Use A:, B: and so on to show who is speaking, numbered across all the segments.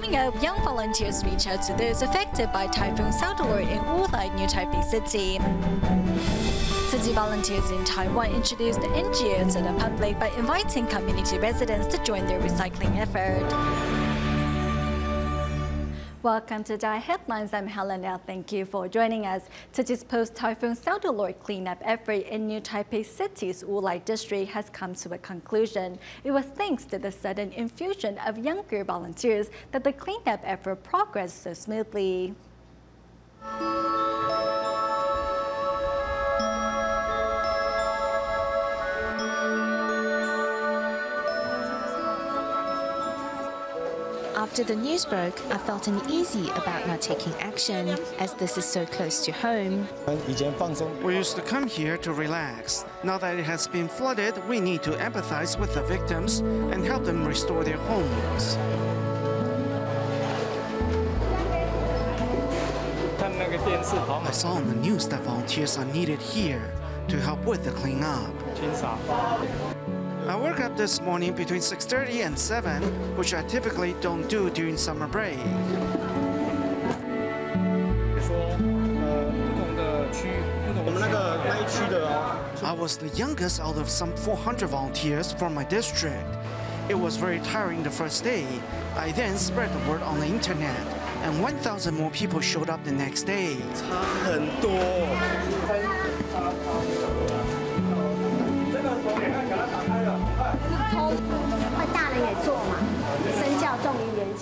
A: Coming up, young volunteers reach out to those affected by Typhoon Soudelor in Wulai, near Taipei City. Tzu Chi volunteers in Taiwan introduced the NGO to the public by inviting community residents to join their recycling effort. Welcome to DaAi Headlines. I'm Helen. Liao. Thank you for joining us. Tzu Chi's post-Typhoon Soudelor cleanup effort in New Taipei City's Wulai district has come to a conclusion. It was thanks to the sudden infusion of younger volunteers that the cleanup effort progressed so smoothly.
B: After the news broke, I felt uneasy about not taking action, as this is so close to home.
C: We used to come here to relax. Now that it has been flooded, we need to empathize with the victims and help them restore their homes. I saw on the news that volunteers are needed here to help with the cleanup. I woke up this morning between 6:30 and 7, which I typically don't do during summer break. I was the youngest out of some 400 volunteers from my district. It was very tiring the first day. I then spread the word on the internet, and 1,000 more people showed up the next day.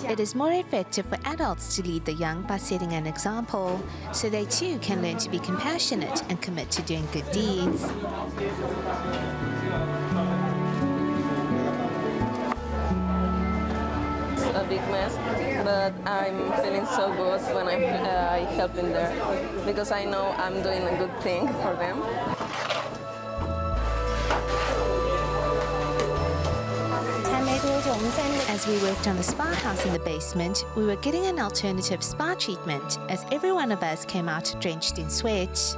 B: It is more effective for adults to lead the young by setting an example, so they too can learn to be compassionate and commit to doing good deeds.
D: A big mess, but I'm feeling so good when I help in there, because I know I'm doing a good thing for them.
B: As we worked on the spa house in the basement, we were getting an alternative spa treatment, as every one of us came out drenched in sweat.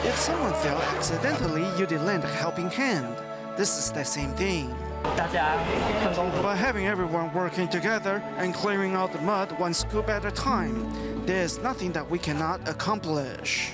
C: If someone fell accidentally, you did lend a helping hand. This is the same thing. By having everyone working together and clearing out the mud one scoop at a time, there is nothing that we cannot accomplish.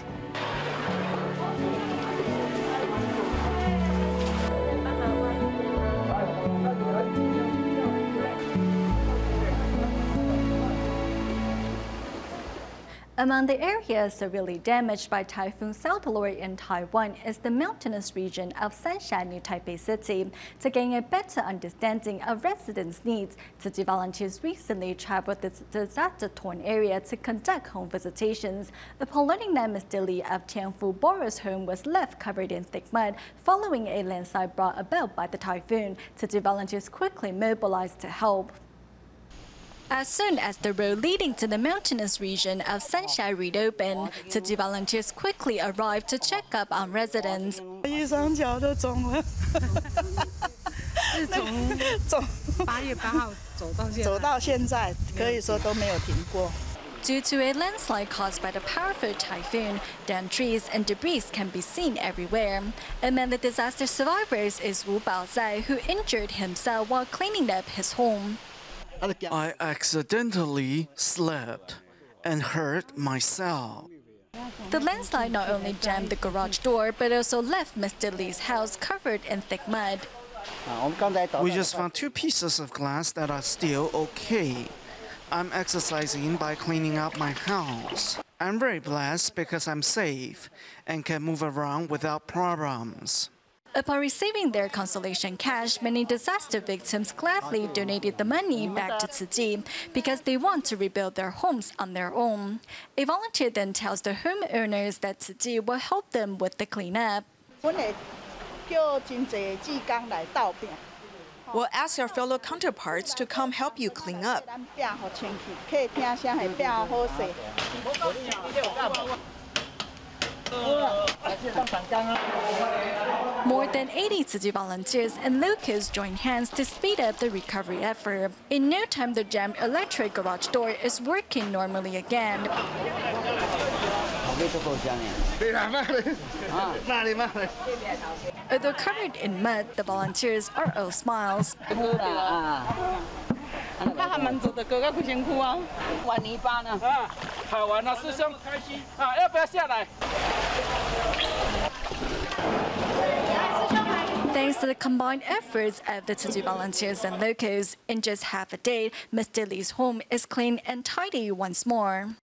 A: Among the areas severely damaged by Typhoon Soudelor in Taiwan is the mountainous region of Sanshan near Taipei City. To gain a better understanding of residents' needs, Tzu Chi volunteers recently traveled the disaster-torn area to conduct home visitations. Upon learning that Mr. Li of Tianfu Bora's home was left covered in thick mud following a landslide brought about by the typhoon, Tzu Chi volunteers quickly mobilized to help. As soon as the road leading to the mountainous region of Sanshan reopened, Tzu Chi volunteers quickly arrived to check up on residents. Due to a landslide caused by the powerful typhoon, downed trees and debris can be seen everywhere. Among the disaster survivors is Wu Baozai, who injured himself while cleaning up his home.
C: I accidentally slept and hurt myself.
A: The landslide not only jammed the garage door, but also left Mr. Li's house covered in thick mud.
C: We just found 2 pieces of glass that are still okay. I'm exercising by cleaning up my house. I'm very blessed because I'm safe and can move around without problems.
A: Upon receiving their consolation cash, many disaster victims gladly donated the money back to Tzu Chi because they want to rebuild their homes on their own. A volunteer then tells the homeowners that Tzu Chi will help them with the cleanup.
E: We'll ask our fellow counterparts to come help you clean up.
A: More than 80 Tzu Chi volunteers and locals join hands to speed up the recovery effort. In no time, the jammed electric garage door is working normally again. Although covered in mud, the volunteers are all smiles.
F: 那还蛮走的，哥哥不辛苦啊。玩泥巴呢？好玩啊，师兄开心啊！要不要下来？
A: Thanks to the combined efforts of the Tzu Chi volunteers and locals, in just half a day, Mr. Lee's home is clean and tidy once more.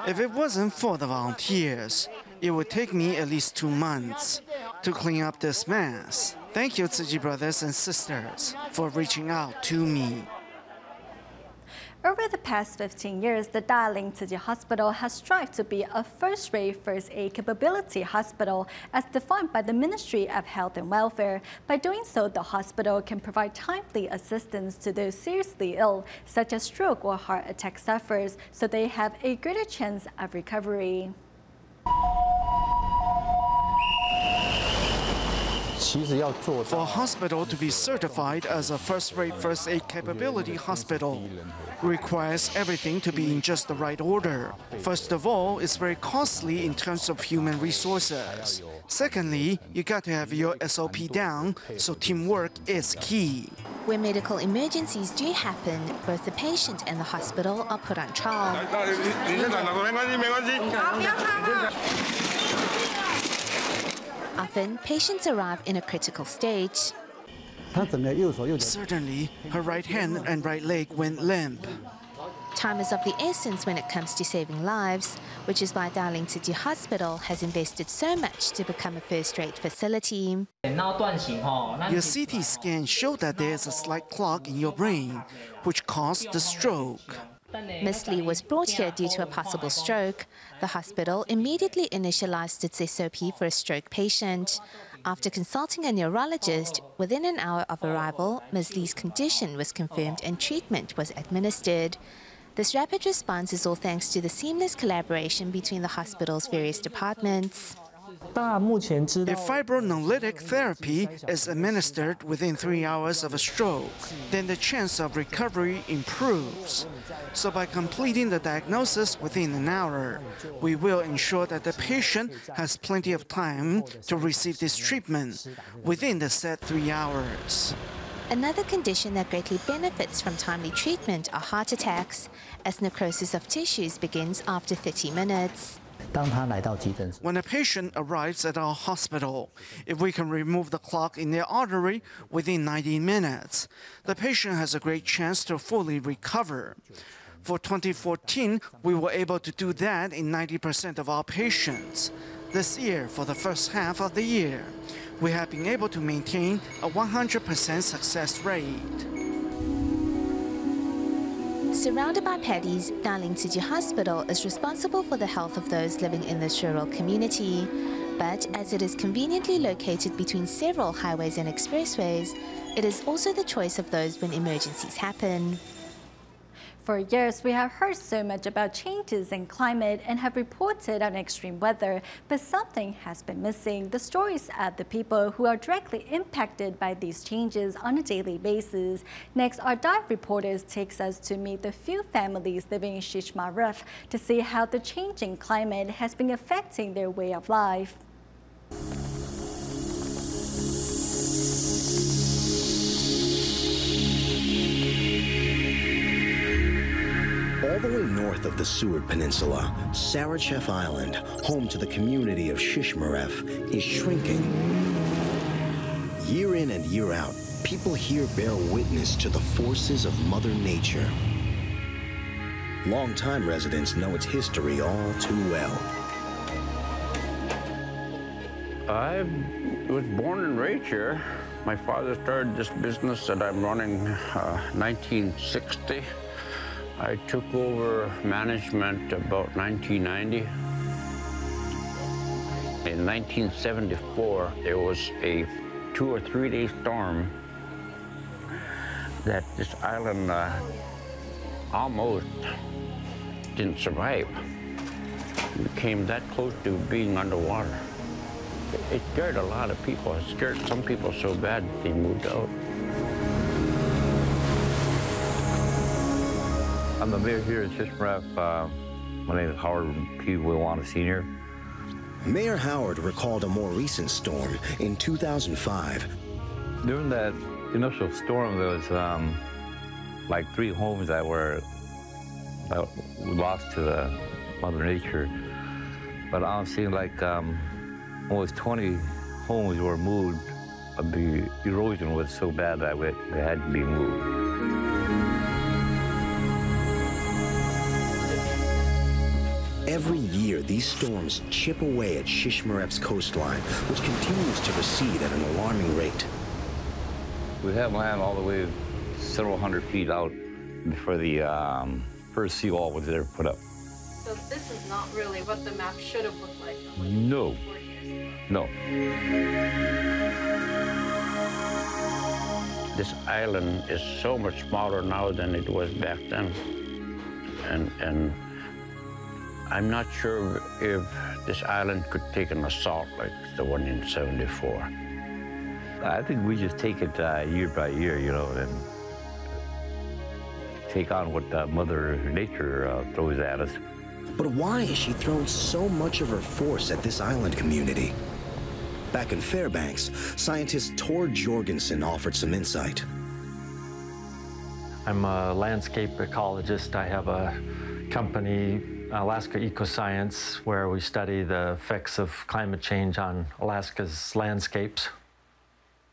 C: If it wasn't for the volunteers, it would take me at least 2 months to clean up this mess. Thank you, Tzu Chi brothers and sisters, for reaching out to me.
A: Over the past 15 years, the DaAi Tzu Chi Hospital has strived to be a first-rate first aid capability hospital as defined by the Ministry of Health and Welfare. By doing so, the hospital can provide timely assistance to those seriously ill, such as stroke or heart attack sufferers, so they have a greater chance of recovery.
C: For a hospital to be certified as a first-rate first aid capability hospital requires everything to be in just the right order. First of all, it's very costly in terms of human resources. Secondly, you got to have your SOP down, so teamwork is key.
B: When medical emergencies do happen, both the patient and the hospital are put on trial. Often, patients arrive in a critical stage.
C: Certainly, her right hand and right leg went limp.
B: Time is of the essence when it comes to saving lives, which is why DaAi Tzu Chi Hospital has invested so much to become a first-rate facility.
C: Your CT scan showed that there is a slight clog in your brain, which caused the stroke.
B: Miss Lee was brought here due to a possible stroke. The hospital immediately initialized its SOP for a stroke patient. After consulting a neurologist, within an hour of arrival, Ms. Lee's condition was confirmed and treatment was administered. This rapid response is all thanks to the seamless collaboration between the hospital's various departments.
C: If fibrinolytic therapy is administered within 3 hours of a stroke, then the chance of recovery improves. So by completing the diagnosis within an hour, we will ensure that the patient has plenty of time to receive this treatment within the set 3 hours.
B: Another condition that greatly benefits from timely treatment are heart attacks, as necrosis of tissues begins after 30 minutes.
C: When a patient arrives at our hospital, if we can remove the clog in their artery within 90 minutes, the patient has a great chance to fully recover. For 2014, we were able to do that in 90% of our patients. This year, for the first half of the year, we have been able to maintain a 100% success rate.
B: Surrounded by paddies, DaAi Tzu Chi Hospital is responsible for the health of those living in this rural community. But as it is conveniently located between several highways and expressways, it is also the choice of those when emergencies happen.
A: For years, we have heard so much about changes in climate and have reported on extreme weather, but something has been missing: the stories of the people who are directly impacted by these changes on a daily basis. Next, our dive reporters takes us to meet the few families living in Shishmaruf to see how the changing climate has been affecting their way of life.
G: All the way north of the Seward Peninsula, Sarachef Island, home to the community of Shishmaref, is shrinking. Year in and year out, people here bear witness to the forces of Mother Nature. Longtime residents know its history all too well.
H: I was born and raised here. My father started this business that I'm running 1960. I took over management about 1990. In 1974, there was a 2 or 3 day storm that this island almost didn't survive. came that close to being underwater. It scared a lot of people. It scared some people so bad they moved out.
I: I'm the mayor here at Shishmaref. My name is Howard P. Wilwana Sr.
G: Mayor Howard recalled a more recent storm in 2005.
I: During that initial storm, there was like 3 homes that we lost to the Mother Nature. But I'm seeing like almost 20 homes were moved. The erosion was so bad that they had to be moved.
G: Every year, these storms chip away at Shishmaref's coastline, which continues to recede at an alarming rate.
I: We have land all the way several hundred feet out before the first seawall was ever put up.
J: So this is not really what the map should have looked like.
I: No.
J: 40 years ago.
I: No.
H: This island is so much smaller now than it was back then. And I'm not sure if this island could take an assault like the one in '74.
I: I think we just take it year by year, you know, and take on what Mother Nature throws at us.
G: But why has she thrown so much of her force at this island community? Back in Fairbanks, scientist Tor Jorgensen offered some insight.
K: I'm a landscape ecologist. I have a company, Alaska Ecoscience, where we study the effects of climate change on Alaska's landscapes.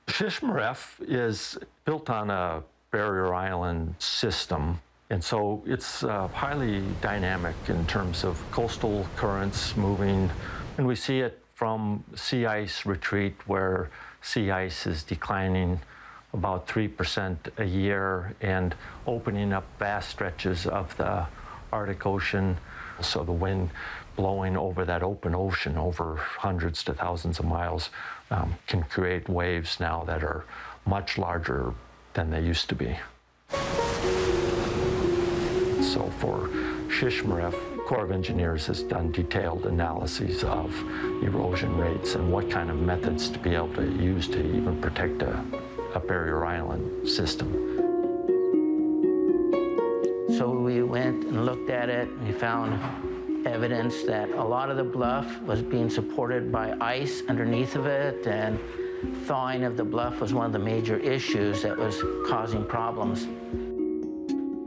K: Shishmaref is built on a barrier island system, and so it's highly dynamic in terms of coastal currents moving, and we see it from sea ice retreat, where sea ice is declining about 3% a year and opening up vast stretches of the Arctic Ocean. So the wind blowing over that open ocean over hundreds to thousands of miles can create waves now that are much larger than they used to be. So for Shishmaref, Corps of Engineers has done detailed analyses of erosion rates and what kind of methods to be able to use to even protect a barrier island system.
L: So we went and looked at it, and we found evidence that a lot of the bluff was being supported by ice underneath of it, and thawing of the bluff was one of the major issues that was causing problems.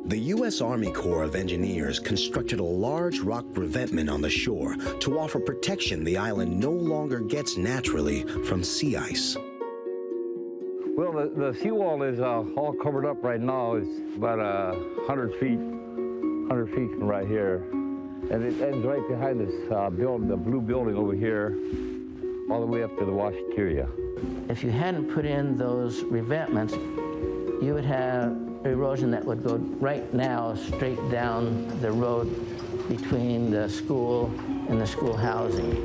G: The U.S. Army Corps of Engineers constructed a large rock revetment on the shore to offer protection the island no longer gets naturally from sea ice.
I: Well, the seawall is all covered up right now. It's about 100 feet from right here. And it ends right behind this building, the blue building over here, all the way up to the washateria.
L: If you hadn't put in those revetments, you would have erosion that would go right now straight down the road between the school and the school housing.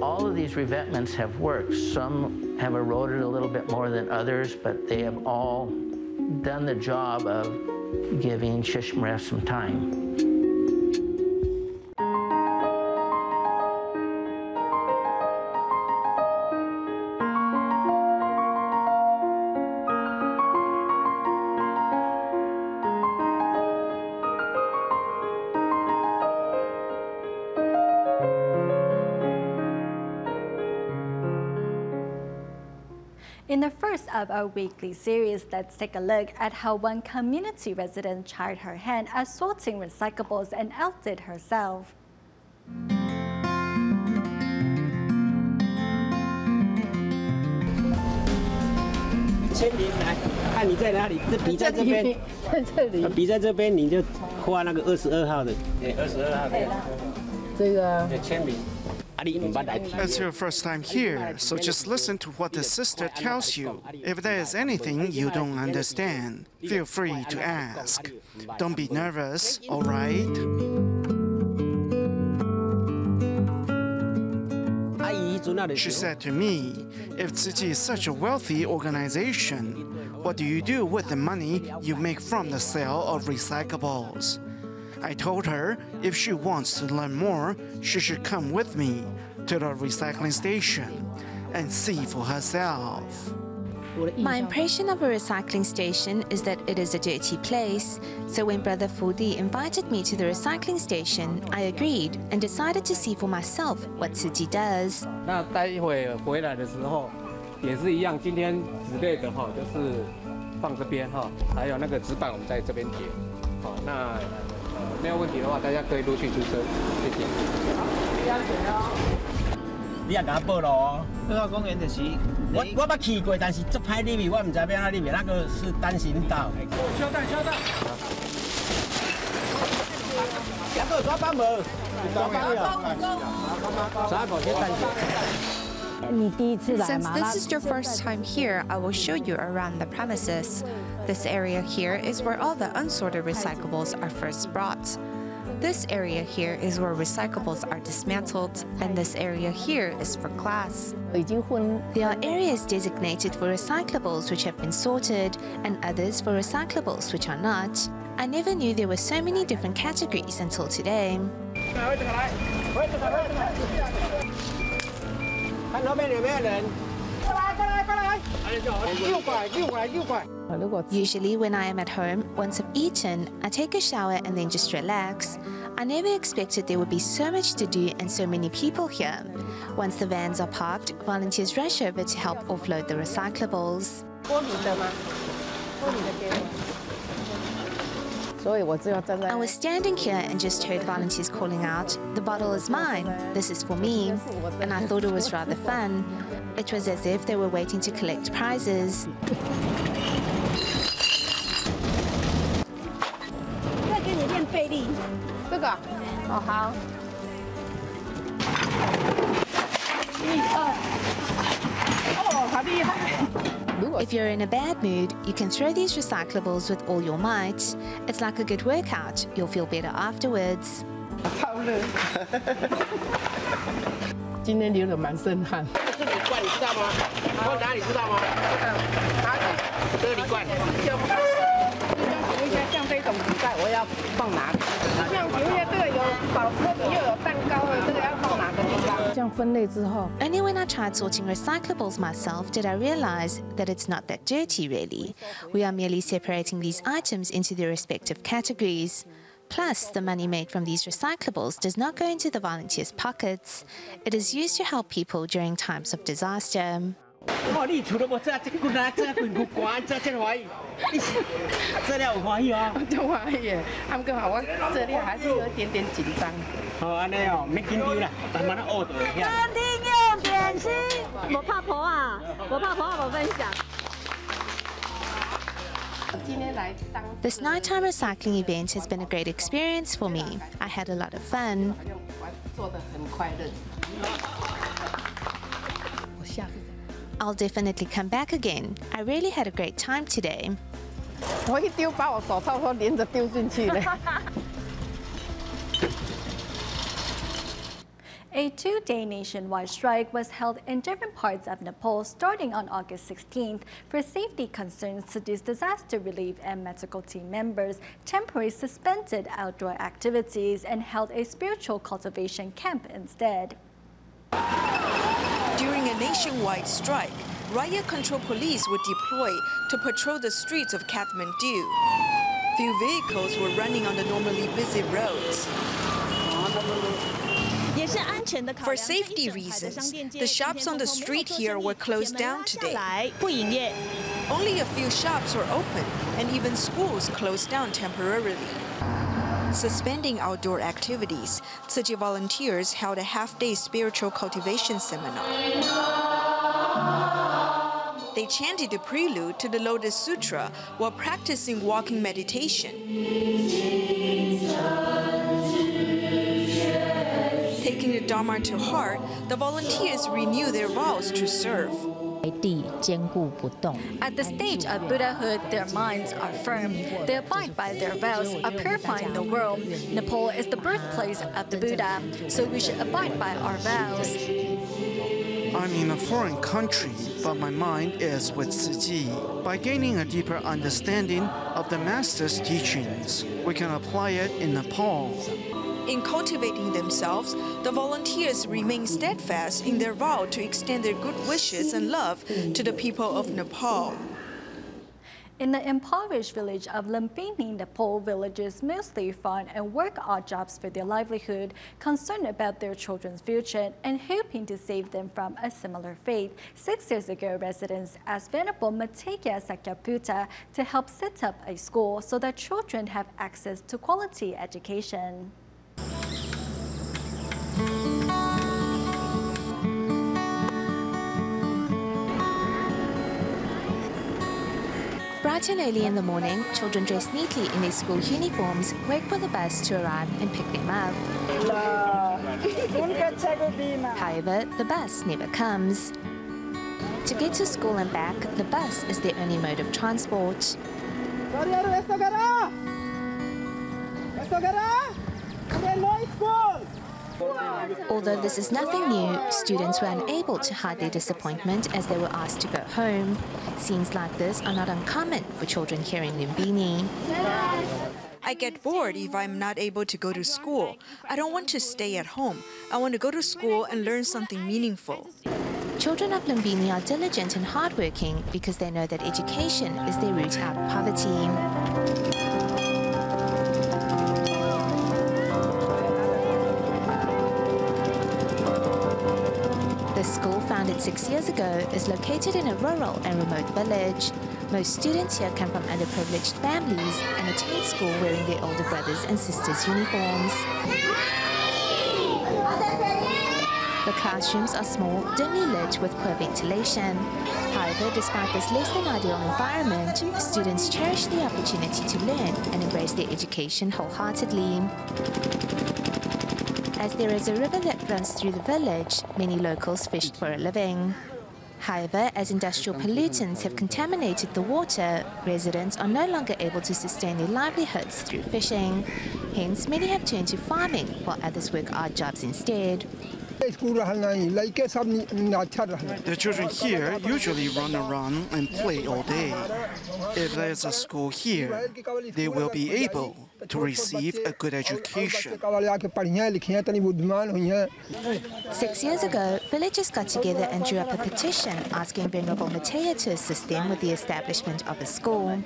L: All of these revetments have worked. Some have eroded a little bit more than others, but they have all done the job of giving Shishmaref some time.
A: In the first of our weekly series, let's take a look at how one community resident tried her hand at sorting recyclables and outdid herself.
M: 签名来，看你在哪里？这笔在这边，在这里。笔在这边，你就画那个22号的。对，22号的。这个签名。
C: It's your first time here, so just listen to what the sister tells you. If there is anything you don't understand, feel free to ask. Don't be nervous, all right? She said to me, if Tzu Chi is such a wealthy organization, what do you do with the money you make from the sale of recyclables? I told her if she wants to learn more, she should come with me to the recycling station and see for herself.
B: My impression of a recycling station is that it is a dirty place. So when Brother Fudi invited me to the recycling station, I agreed and decided to see for myself what Tzu Chi does.
M: 那待一会回来的时候，也是一样，今天纸类的哈，就是放这边哈，还有那个纸板我们在这边叠。好，那没有问题的话，大家可以陆续出车，谢谢。好，注意安全哦。你也给他报了哦。乐高公园就是我捌去过，但是足歹入去，我唔知要哪入去，那个是单行道。稍等，稍等。两个抓帮无？抓帮了。啥狗先等一下。
N: Since this is your first time here, I will show you around the premises. This area here is where all the unsorted recyclables are first brought. This area here is where recyclables are dismantled, and this area here is for glass. There are areas designated for recyclables which have been sorted, and others for recyclables which are not. I never knew there were so many different categories until today.
M: 看后面有没有人？过来！右拐。
B: Usually when I am at home, once I've eaten, I take a shower and then just relax. I never expected there would be so much to do and so many people here. Once the vans are parked, volunteers rush over to help offload the recyclables. I was standing here and just heard volunteers calling out, "The bottle is mine, this is for me," and I thought it was rather fun. It was as if they were waiting to collect prizes.
O: 再给你练背力，这个，哦好，1、2，哦，好厉害！
B: If you're in a bad mood, you can throw these recyclables with all your might. It's like a good workout. You'll feel better afterwards.
O: 超热。今天流得蛮深汗。
M: 这是铝罐，你知道吗？放哪里知道吗？这个铝罐。请问一下，像这种纸袋，我要放哪里？像请问一下，这个有保特瓶又有蛋糕的，这个要放哪个地方？这样分类之后。
B: Only when I tried sorting recyclables myself did I realize that it's not that dirty, really. We are merely separating these items into their respective categories. Plus, the money made from these recyclables does not go into the volunteers' pockets. It is used to help people during times of disaster.
M: 哦，你除了我这骨啊，这骨骨关，这欢喜，这了有欢喜哦，
O: 就欢喜耶。他们刚好我这里还是有一点点紧张。
M: 好，安尼哦，免紧张啦，慢慢学着遐。
O: 餐厅用点心，我怕婆啊，我分享。
B: This nighttime recycling event has been a great experience for me. I had a lot of fun. I'll definitely come back again. I really had a great time today.
O: 我一丢，把我手套都连着丢进去了。
A: A two-day nationwide strike was held in different parts of Nepal starting on August 16th for safety concerns. Today's disaster relief and medical team members temporarily suspended outdoor activities and held a spiritual cultivation camp instead.
E: During a nationwide strike, riot control police were deployed to patrol the streets of Kathmandu. Few vehicles were running on the normally busy roads. For safety reasons, the shops on the street here were closed down today. Only a few shops were open, and even schools closed down temporarily. Suspending outdoor activities, Tzu Chi volunteers held a half-day spiritual cultivation seminar. They chanted the prelude to the Lotus Sutra while practicing walking meditation. Taking the Dharma to heart, the volunteers renew their vows to serve.
A: At the stage of Buddhahood, their minds are firm. They abide by their vows of purifying the world. Nepal is the birthplace of the Buddha, so we should abide by our vows.
C: I'm in a foreign country, but my mind is with Tzu Chi. By gaining a deeper understanding of the Master's teachings, we can apply it in Nepal.
E: In cultivating themselves, the volunteers remain steadfast in their vow to extend their good wishes and love to the people of Nepal.
A: In the impoverished village of LaMpini, Nepal, villagers mostly farm and work odd jobs for their livelihood, concerned about their children's future and hoping to save them from a similar fate. 6 years ago, residents asked Venerable Mategya Sakyaputa to help set up a school so that children have access to quality education.
B: Bright and early in the morning, children dressed neatly in their school uniforms wait for the bus to arrive and pick them up. However, the bus never comes. To get to school and back, the bus is their only mode of transport. Although this is nothing new, students were unable to hide their disappointment as they were asked to go home. Scenes like this are not uncommon for children here in Lumbini.
E: I get bored if I'm not able to go to school. I don't want to stay at home. I want to go to school and learn something meaningful.
B: Children of Lumbini are diligent and hardworking because they know that education is their route out of poverty. The school, founded 6 years ago, is located in a rural and remote village. Most students here come from underprivileged families and attend school wearing their older brothers and sisters' uniforms. The classrooms are small, dimly lit with poor ventilation. However, despite this less than ideal environment, students cherish the opportunity to learn and embrace their education wholeheartedly. As there is a river that runs through the village, many locals fished for a living. However, as industrial pollutants have contaminated the water, residents are no longer able to sustain their livelihoods through fishing. Hence, many have turned to farming, while others work odd jobs instead.
C: The children here usually run around and play all day. If there's a school here, they will be able to receive a good education.
B: 6 years ago, villagers got together and drew up a petition asking Venerable Mategya to assist them with the establishment of a school.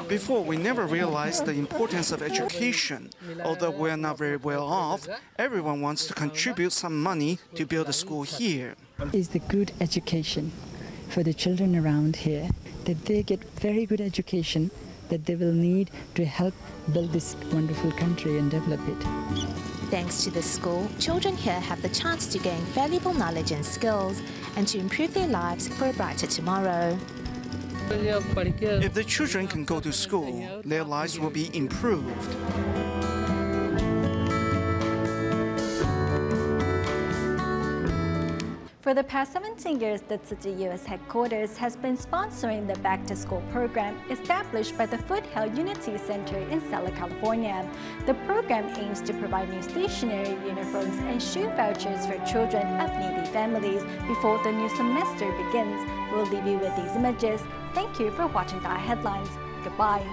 C: Before, we never realized the importance of education. Although we are not very well off, everyone wants to contribute some money to build a school here.
P: Is the good education for the children around here, that they get very good education that they will need to help build this wonderful country and develop it.
B: Thanks to this school, children here have the chance to gain valuable knowledge and skills and to improve their lives for a brighter tomorrow.
C: If the children can go to school, their lives will be improved.
A: For the past 17 years, the Tzu Chi U.S. headquarters has been sponsoring the Back to School program established by the Foothill Unity Center in Southern California. The program aims to provide new stationery, uniforms, and shoe vouchers for children of needy families before the new semester begins. We'll leave you with these images. Thank you for watching DaAi Headlines. Goodbye.